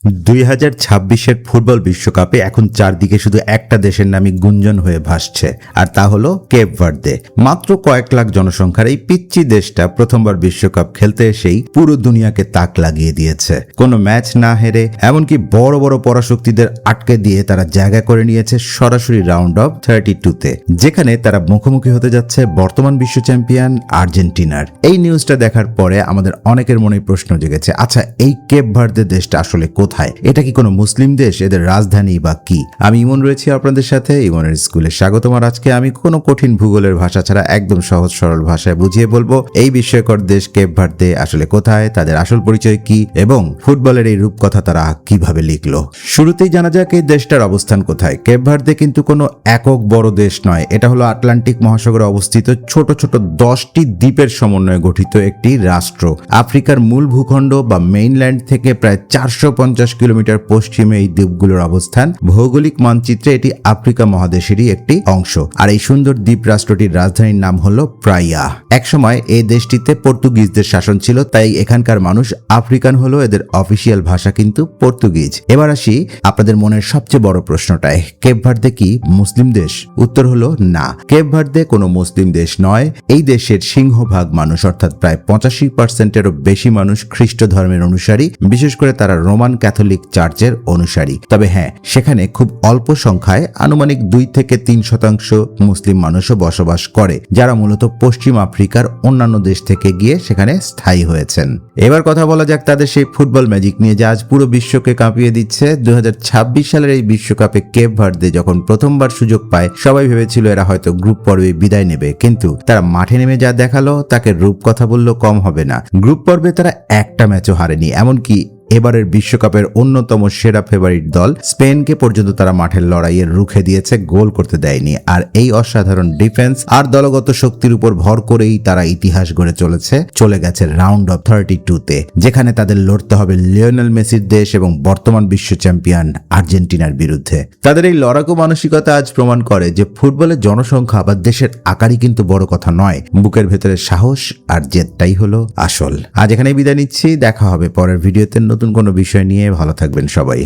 2026-এর football বিশ্বকাপে এখন চারদিকে শুধু একটা দেশের নামই গুঞ্জন হয়ে ভাসছে, আর তা হলো কেপ ভার্দে। মাত্র কয়েক লাখ জনসংখ্যার এই পিচ্চি দেশটা প্রথমবার বিশ্বকাপ খেলতে এসেই পুরো দুনিয়াকে তাক লাগিয়ে দিয়েছে। কোনো ম্যাচ না হেরে, এমনকি বড় বড় পরাশক্তিদের আটকে দিয়ে তারা জায়গা করে নিয়েছে সরাসরি রাউন্ড অফ 32-তে, যেখানে তারা মুখোমুখি হতে যাচ্ছে বর্তমান বিশ্ব চ্যাম্পিয়ন আর্জেন্টিনার। এই নিউজটা দেখার পরে আমাদের অনেকের মনে প্রশ্ন জেগেছে, আচ্ছা এই কেপ ভার্দে দেশটা আসলে কোথায়? এটা কি কোনো মুসলিম দেশ? এদের রাজধানী বা কি? আমি ইমন রয়েছি আপনাদের সাথে, ইমনের স্কুলে স্বাগতম। আর আজকে আমি কোনো কঠিন ভূগোলের ভাষা ছাড়া একদম সহজ সরল ভাষায় বুঝিয়ে বলবো এই বিস্ময়কর দেশ কেপ ভার্দে আসলে কোথায়, তাদের আসল পরিচয় কি, এবং ফুটবলের এই রূপকথা তারা কিভাবে লিখলো। শুরুতেই জানা যাক এই দেশটার অবস্থান কোথায়। কেপ ভার্দে কিন্তু কোনো একক বড় দেশ নয়, এটা হলো আটলান্টিক মহাসাগরে অবস্থিত ছোট ছোট 10টি দ্বীপের সমন্বয়ে গঠিত একটি রাষ্ট্র। আফ্রিকার মূল ভূখণ্ড বা মেইনল্যান্ড থেকে প্রায় 450 কিলোমিটার পশ্চিমে এই দ্বীপগুলোর অবস্থান। ভৌগোলিক মানচিত্রে এটি আফ্রিকা মহাদেশেরই একটি অংশ। আর এই সুন্দর দ্বীপ রাষ্ট্রটির রাজধানীর নাম হলো প্রাইয়া। একসময় এই দেশটিতে পর্তুগিজদের শাসন ছিল, তাই এখানকার মানুষ আফ্রিকান হলো, এদের অফিসিয়াল ভাষা কিন্তু পর্তুগিজ। এবার আসি আপনাদের মনের সবচেয়ে বড় প্রশ্নটায়, কেপ ভার্দে কি মুসলিম দেশ? উত্তর হলো না, কেপ ভার্দে কোনো মুসলিম দেশ নয়। এই দেশের সিংহভাগ মানুষ, অর্থাৎ প্রায় 85%-এরও বেশি মানুষ খ্রিস্ট ধর্মের অনুসারী, বিশেষ করে তারা রোমান ক্যাথলিক চার্চের অনুসারী। তবে হ্যাঁ, সেখানে খুব অল্প সংখ্যায় আনুমানিক 2-3% মুসলিম মানুষও বসবাস করে, যারা মূলত পশ্চিম আফ্রিকার অন্যান্য দেশ থেকে গিয়ে সেখানে স্থায়ী হয়েছেন। এবার কথা বলা যাক তাদের সেই ফুটবল ম্যাজিক নিয়ে, যা আজ পুরো বিশ্বকে কাঁপিয়ে দিচ্ছে। 2026 সালের এই বিশ্বকাপে কেপ ভার্দে যখন প্রথমবার সুযোগ পায়, সবাই ভেবেছিল এরা হয়তো গ্রুপ পর্বে বিদায় নেবে, কিন্তু তারা মাঠে নেমে যা দেখালো তাকে রূপকথা বললেও কম হবে না। গ্রুপ পর্বে তারা একটা ম্যাচও হারেনি, এমনকি এবারের বিশ্বকাপের অন্যতম সেরা ফেভারিট দল স্পেনকে পর্যন্ত তারা মাঠের লড়াইয়ে রুখে দিয়েছে, গোল করতে দেয়নি। আর এই অসাধারণ ডিফেন্স আর দলগত শক্তির উপর ভর করেই তারা ইতিহাস গড়ে চলে গেছে রাউন্ড অফ 32-তে, যেখানে তাদের লড়তে হবে লিওনেল মেসির দেশ এবং বর্তমান বিশ্ব চ্যাম্পিয়ন আর্জেন্টিনার বিরুদ্ধে। তাদের এই লড়াকু মানসিকতা আজ প্রমাণ করে যে ফুটবলের জনসংখ্যা বা দেশের আকারই কিন্তু বড় কথা নয়, বুকের ভেতরে সাহস আর জেদটাই হলো আসল। আজ এখানেই বিদায় নিচ্ছি, দেখা হবে পরের ভিডিওতে নতুন কোনো বিষয় নিয়ে। ভালো থাকবেন সবাই।